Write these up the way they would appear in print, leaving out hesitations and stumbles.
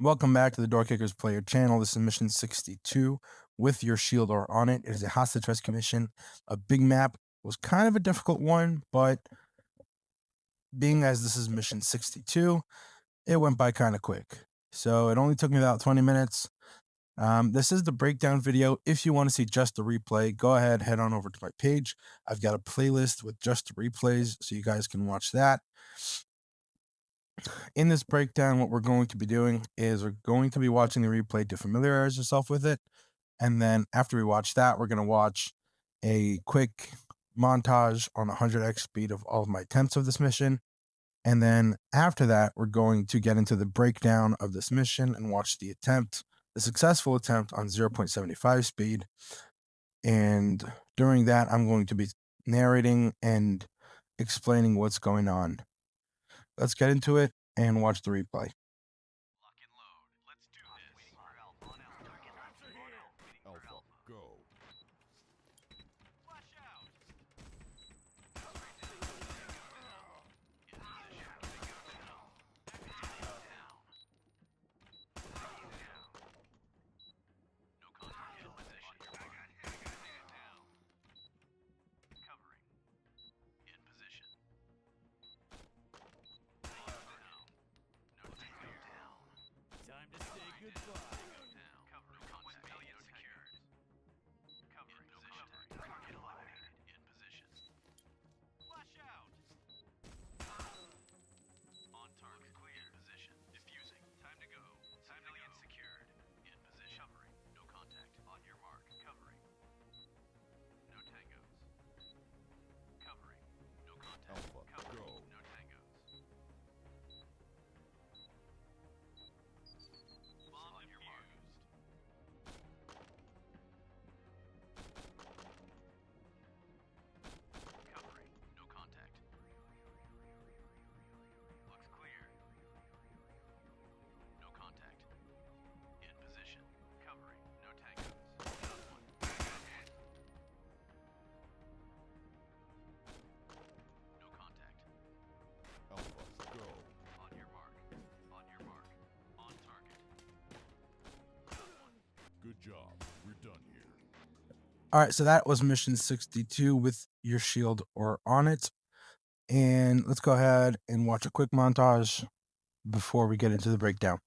Welcome back to the Doorkickers player channel. This is mission 62 with your shield or on it. It is a hostage rescue mission. A big map. It was kind of a difficult one, but being as this is mission 62, it went by kind of quick. So it only took me about 20 minutes. This is the breakdown video. If you want to see just the replay, go ahead, head on over to my page. I've got a playlist with just the replays, so you guys can watch that. In this breakdown, what we're going to be doing is we're going to be watching the replay to familiarize yourself with it. And then after we watch that, we're going to watch a quick montage on 100x speed of all of my attempts of this mission. And then after that, we're going to get into the breakdown of this mission and watch the successful attempt on 0.75 speed. And during that, I'm going to be narrating and explaining what's going on. Let's get into it and watch the replay. Lock and load. Let's do this. Alpha, go. Flash out. No contact in position. Down. Covering. In position. No tango down. Time to say goodbye. Down. Covering. Civilian secured. Covering. No contact. Target eliminated. In position. Flash out. On target. Clear. Position. Diffusing. Time to go. Civilian secured. In position. Covering. No contact. On your mark. Covering. No tangos. Covering. No contact. Alpha, Covering. go. No tangos. Bomb on your mark. Covering. No contact. Looks clear. No contact. In position. Covering. No tangos. Got one. No contact. Alpha, go. On your mark. On your mark. On target. Got one. Good job. We're done here. All right, so that was mission 62 with your shield or on it. And let's go ahead and watch a quick montage before we get into the breakdown.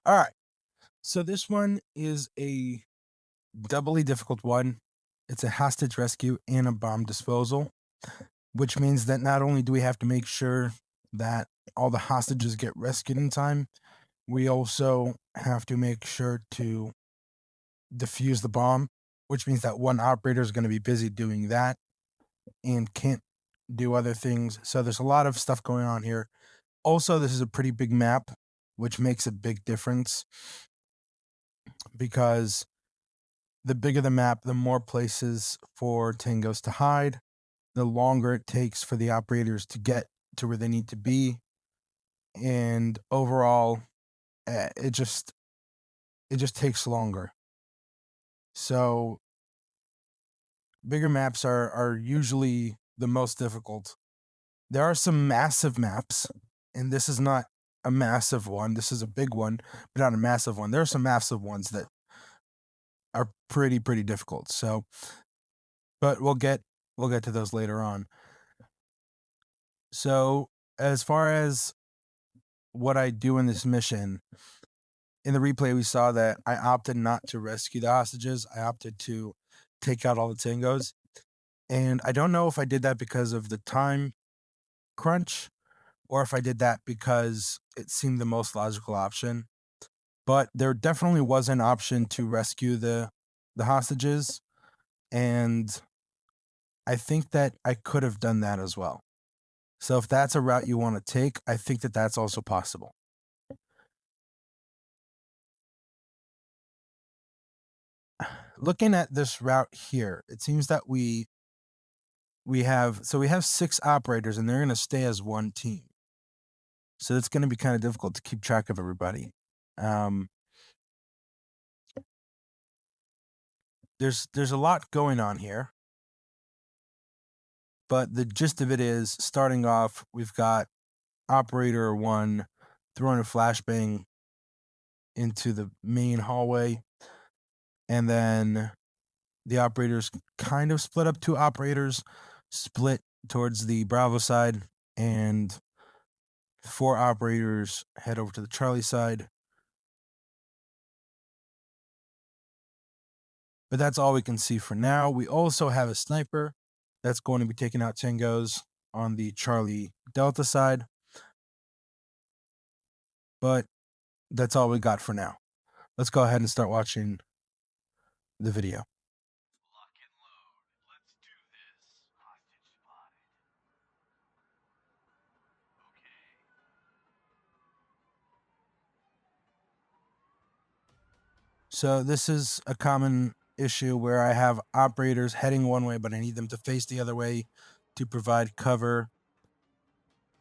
All right, so this one is a doubly difficult one. It's a hostage rescue and a bomb disposal, which means that not only do we have to make sure that all the hostages get rescued in time, we also have to make sure to defuse the bomb, which means that one operator is going to be busy doing that and can't do other things. So there's a lot of stuff going on here. Also, this is a pretty big map, which makes a big difference because the bigger the map, the more places for tangos to hide, the longer it takes for the operators to get to where they need to be. And overall, it just takes longer. So bigger maps are usually the most difficult. There are some massive maps, and this is not a massive one. This is a big one, but not a massive one. There are some massive ones that are pretty difficult. So, but we'll get to those later on. So, as far as what I do in this mission, in the replay we saw that I opted not to rescue the hostages. I opted to take out all the tangos. And I don't know if I did that because of the time crunch or if I did that because it seemed the most logical option. But there definitely was an option to rescue the hostages, and I think that I could have done that as well. So if that's a route you want to take, I think that that's also possible. Looking at this route here, it seems that we have 6 operators, and they're going to stay as one team. So it's going to be kind of difficult to keep track of everybody. there's a lot going on here, but the gist of it is, starting off, we've got operator 1 throwing a flashbang into the main hallway, and then the operators kind of split up. 2 operators split towards the Bravo side, and 4 operators head over to the Charlie side. But that's all we can see for now. We also have a sniper that's going to be taking out Tangos on the Charlie Delta side. But that's all we got for now. Let's go ahead and start watching the video. Lock and load. Let's do this. Hostage spotted. Okay. So this is a common issue where I have operators heading one way, but I need them to face the other way to provide cover,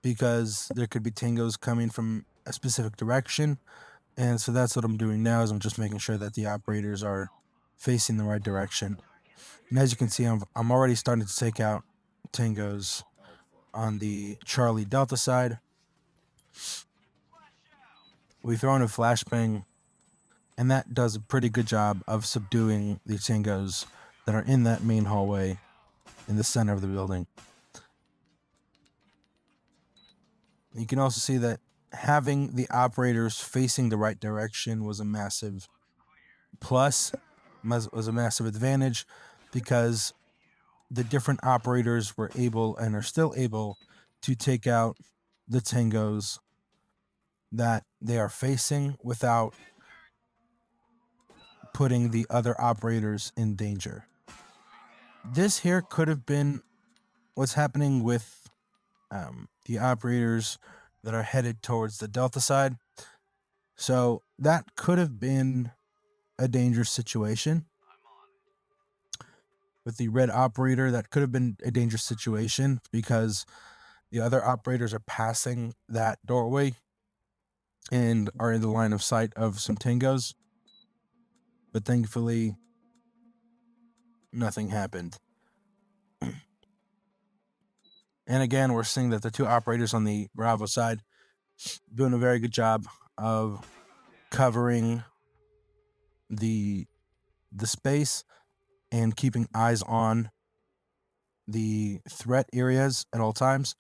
because there could be tangos coming from a specific direction. And so that's what I'm doing now, is I'm just making sure that the operators are facing the right direction. And as you can see, I'm already starting to take out tangos on the Charlie Delta side. We've thrown a flashbang, and that does a pretty good job of subduing the tangos that are in that main hallway in the center of the building. You can also see that having the operators facing the right direction was a massive plus, was a massive advantage, because the different operators were able, and are still able, to take out the tangos that they are facing without putting the other operators in danger. This here could have been what's happening with the operators that are headed towards the Delta side. So that could have been a dangerous situation. With the red operator, that could have been a dangerous situation, because the other operators are passing that doorway and are in the line of sight of some tangos. But thankfully, nothing happened. And again, we're seeing that the 2 operators on the Bravo side doing a very good job of covering the space and keeping eyes on the threat areas at all times.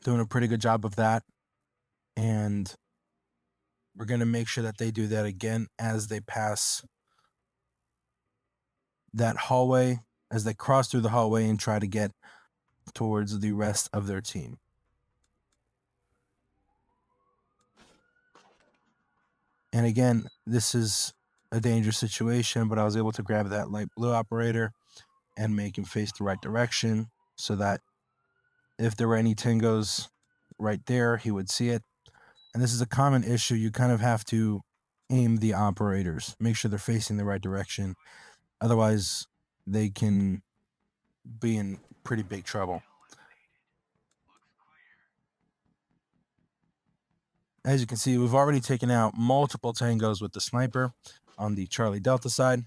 Doing a pretty good job of that. And we're going to make sure that they do that again as they pass that hallway, as they cross through the hallway and try to get towards the rest of their team. And again, this is a dangerous situation, but I was able to grab that light blue operator and make him face the right direction, so that if there were any tangos right there, he would see it. And this is a common issue. You kind of have to aim the operators, make sure they're facing the right direction. Otherwise, they can be in pretty big trouble. As you can see, we've already taken out multiple tangos with the sniper on the Charlie Delta side.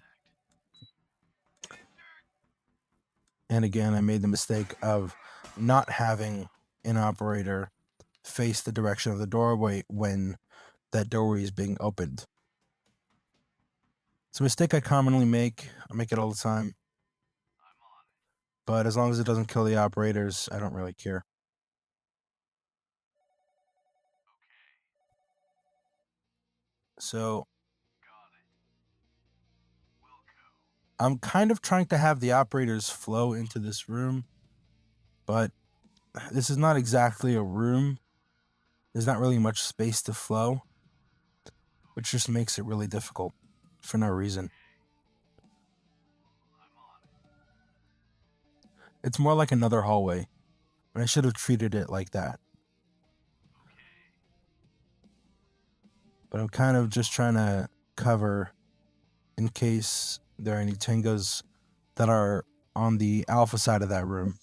And again, I made the mistake of not having an operator face the direction of the doorway when that doorway is being opened. It's a mistake I commonly make. I make it all the time. But as long as it doesn't kill the operators, I don't really care. So I'm kind of trying to have the operators flow into this room, but this is not exactly a room. There's not really much space to flow, which just makes it really difficult for no reason. It's more like another hallway, and I should have treated it like that. But I'm kind of just trying to cover in case there are any tangos that are on the alpha side of that room.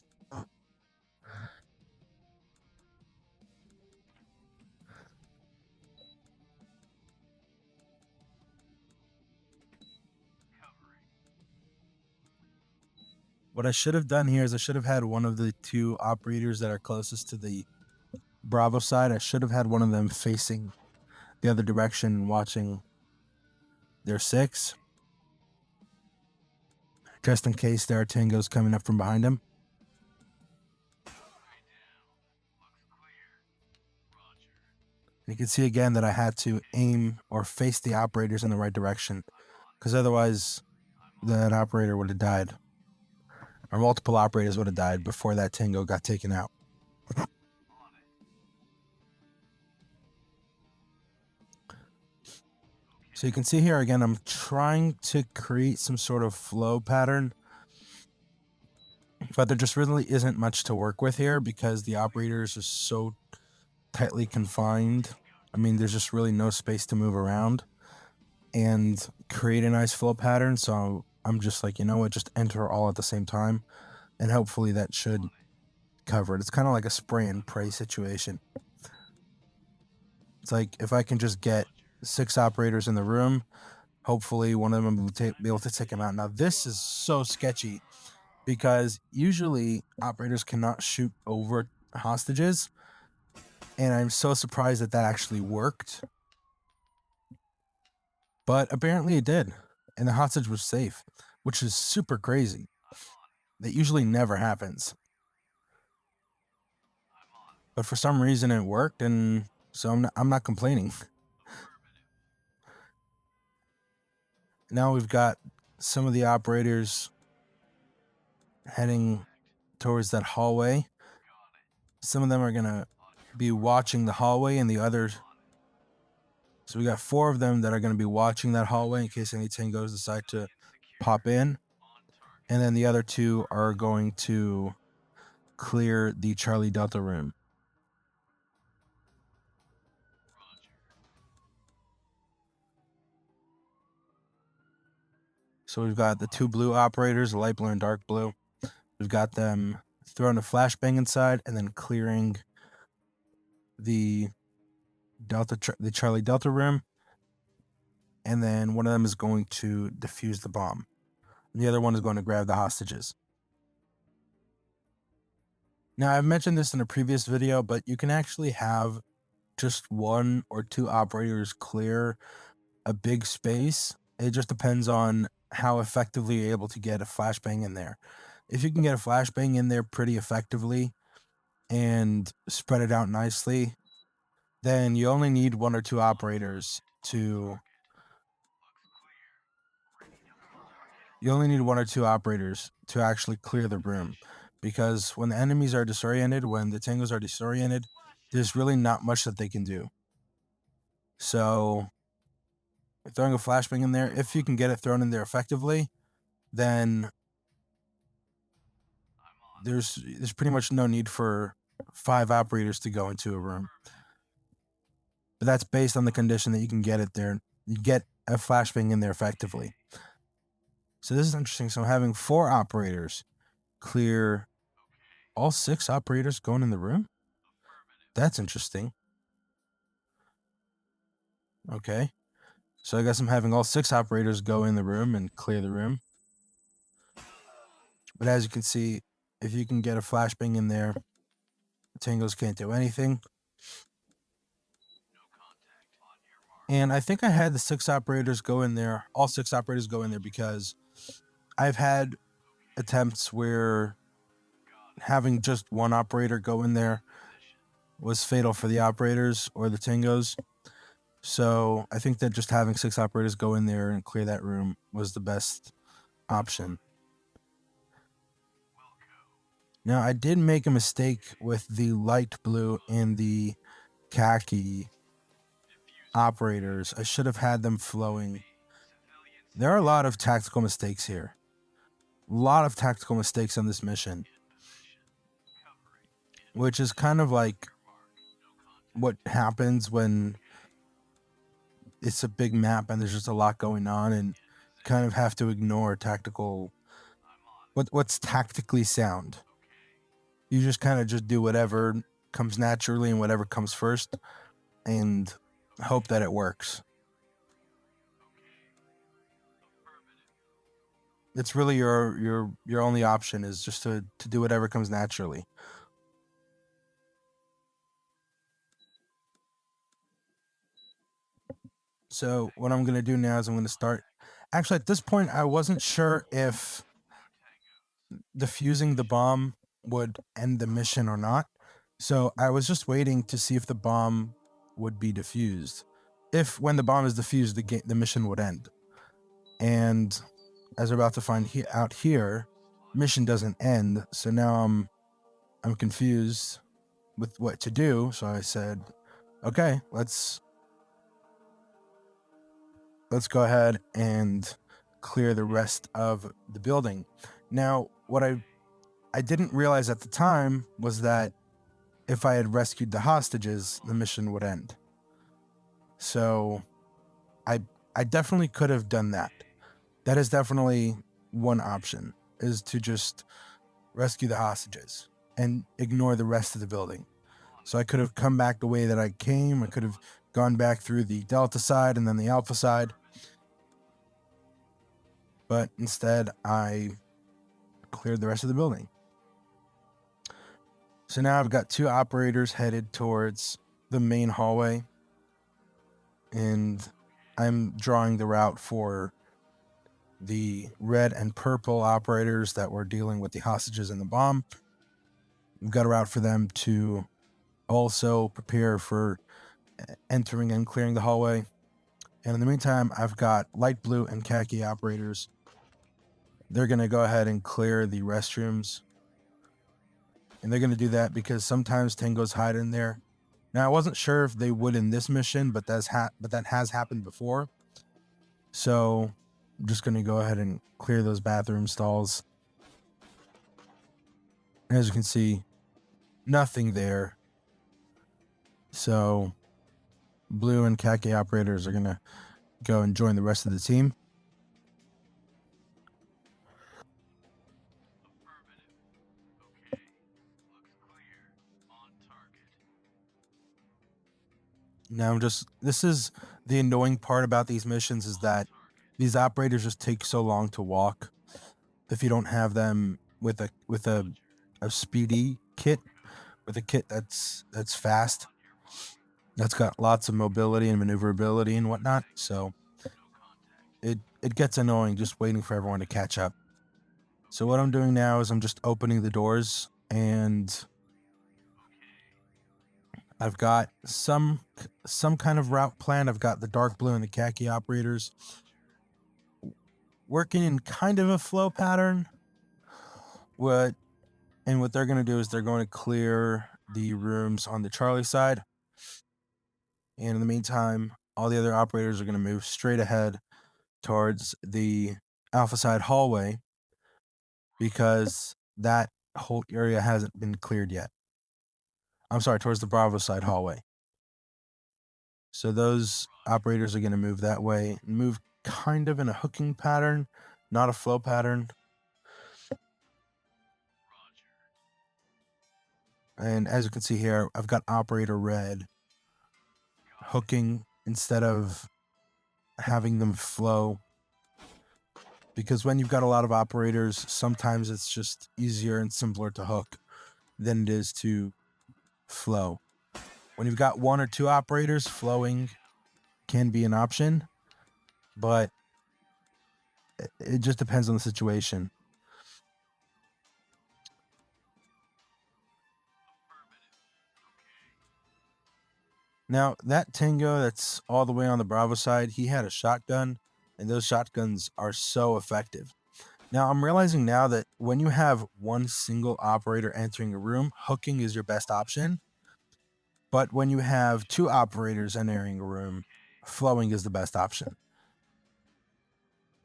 What I should have done here is I should have had one of the two operators that are closest to the Bravo side. I should have had one of them facing the other direction, watching their 6, just in case there are tangos coming up from behind him. You can see again that I had to aim or face the operators in the right direction, because otherwise that operator would have died, or multiple operators would have died before that tango got taken out. So you can see here again, I'm trying to create some sort of flow pattern, but there just really isn't much to work with here because the operators are so tightly confined. I mean, there's just really no space to move around and create a nice flow pattern. So I'm just like, you know what, just enter all at the same time, and hopefully that should cover it. It's kind of like a spray and pray situation. It's like if I can just get 6 operators in the room, hopefully one of them will be able to take them out. Now this is so sketchy because usually operators cannot shoot over hostages, and I'm so surprised that that actually worked. But apparently it did, and the hostage was safe, which is super crazy. That usually never happens. But for some reason it worked, and so I'm not complaining. Now we've got some of the operators heading towards that hallway. Some of them are going to be watching the hallway, and the others... So we got 4 of them that are going to be watching that hallway in case any tangos decide to pop in. And then the other 2 are going to clear the Charlie Delta room. So we've got the 2 blue operators, light blue and dark blue. We've got them throwing a flashbang inside and then clearing the Charlie Delta room. And then one of them is going to defuse the bomb. And the other one is going to grab the hostages. Now, I've mentioned this in a previous video, but you can actually have just 1 or 2 operators clear a big space. It just depends on how effectively you're able to get a flashbang in there. If you can get a flashbang in there pretty effectively and spread it out nicely, then you only need 1 or 2 operators to... You only need 1 or 2 operators to actually clear the room. Because when the enemies are disoriented, when the tangos are disoriented, there's really not much that they can do. So throwing a flashbang in there, if you can get it thrown in there effectively, then there's pretty much no need for 5 operators to go into a room. But that's based on the condition that you can get it there. You get a flashbang in there effectively. So this is interesting. So I'm having 4 operators clear all 6 operators going in the room. That's interesting. Okay. So I guess I'm having all 6 operators go in the room and clear the room. But as you can see, if you can get a flashbang in there, tangos can't do anything. And I think I had the 6 operators go in there, all 6 operators go in there, because I've had attempts where having just 1 operator go in there was fatal for the operators or the tangos. So I think that just having 6 operators go in there and clear that room was the best option. Now, I did make a mistake with the light blue and the khaki operators. I should have had them flowing. There are a lot of tactical mistakes here. A lot of tactical mistakes on this mission. Which is kind of like what happens when it's a big map and there's just a lot going on, and you kind of have to ignore tactical... What's tactically sound. You just kind of just do whatever comes naturally and whatever comes first and hope that it works. it's really your only option is just to do whatever comes naturally. So what I'm gonna do now is I'm gonna start. Actually, at this point, I wasn't sure if defusing the bomb would end the mission or not. So I was just waiting to see if the bomb would be defused. If when the bomb is defused, the mission would end. And as we're about to find out here, mission doesn't end. So now I'm confused with what to do. So I said, okay, let's go ahead and clear the rest of the building. Now, what I didn't realize at the time was that if I had rescued the hostages, the mission would end. So I definitely could have done that. That is definitely one option, is to just rescue the hostages and ignore the rest of the building. So I could have come back the way that I came. I could have gone back through the Delta side and then the Alpha side. But instead, I cleared the rest of the building. So now I've got 2 operators headed towards the main hallway. And I'm drawing the route for the red and purple operators that were dealing with the hostages and the bomb. We've got a route for them to also prepare for entering and clearing the hallway. And in the meantime, I've got light blue and khaki operators. They're going to go ahead and clear the restrooms. And they're going to do that because sometimes tangos hide in there. Now, I wasn't sure if they would in this mission, but that has happened before. So I'm just going to go ahead and clear those bathroom stalls. As you can see, nothing there. So blue and khaki operators are going to go and join the rest of the team. Affirmative. Okay. Looks clear. On target. Now, this is the annoying part about these missions, is that these operators just take so long to walk. If you don't have them with a speedy kit, with a kit that's fast, that's got lots of mobility and maneuverability and whatnot. So it gets annoying just waiting for everyone to catch up. So what I'm doing now is I'm just opening the doors, and I've got some kind of route plan. I've got the dark blue and the khaki operators working in kind of a flow pattern. What they're going to do is they're going to clear the rooms on the Charlie side. And in the meantime, all the other operators are going to move straight ahead towards the Alpha side hallway, because that whole area hasn't been cleared yet. I'm sorry, towards the Bravo side hallway. So those operators are going to move that way, move kind of in a hooking pattern, not a flow pattern. And as you can see here, I've got operator red hooking instead of having them flow. Because when you've got a lot of operators, sometimes it's just easier and simpler to hook than it is to flow. When you've got 1 or 2 operators, flowing can be an option, but it just depends on the situation. Now, that Tango that's all the way on the Bravo side, he had a shotgun, and those shotguns are so effective. Now, I'm realizing now that when you have one single operator entering a room, hooking is your best option. But when you have 2 operators entering a room, flowing is the best option.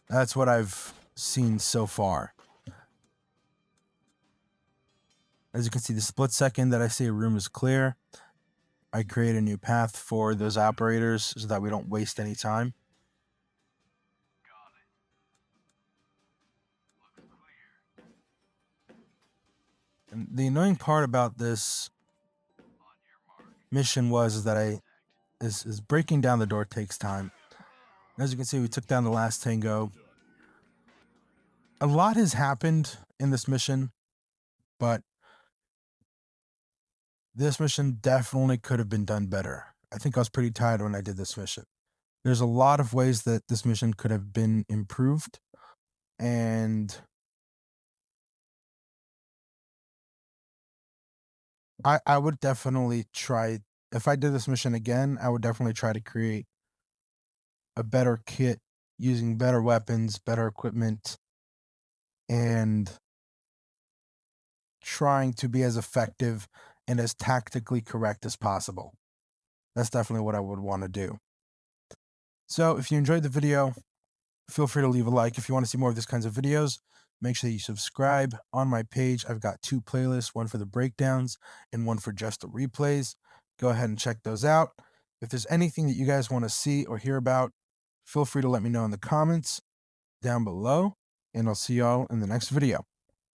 That's what I've seen so far. As you can see, the split second that I say a room is clear, I create a new path for those operators so that we don't waste any time. Got it. Looks clear. And the annoying part about this On your mark. mission is that is breaking down the door takes time. As you can see, we took down the last Tango. a lot has happened in this mission, but this mission definitely could have been done better. I think I was pretty tired when I did this mission. There's a lot of ways that this mission could have been improved, and I would definitely try. If I did this mission again, I would definitely try to create a better kit using better weapons, better equipment, and trying to be as effective and as tactically correct as possible. That's definitely what I would want to do. So if you enjoyed the video, feel free to leave a like. If you want to see more of these kinds of videos, make sure that you subscribe. On my page, I've got 2 playlists, one for the breakdowns and one for just the replays. Go ahead and check those out. If there's anything that you guys want to see or hear about, feel free to let me know in the comments down below, and I'll see y'all in the next video.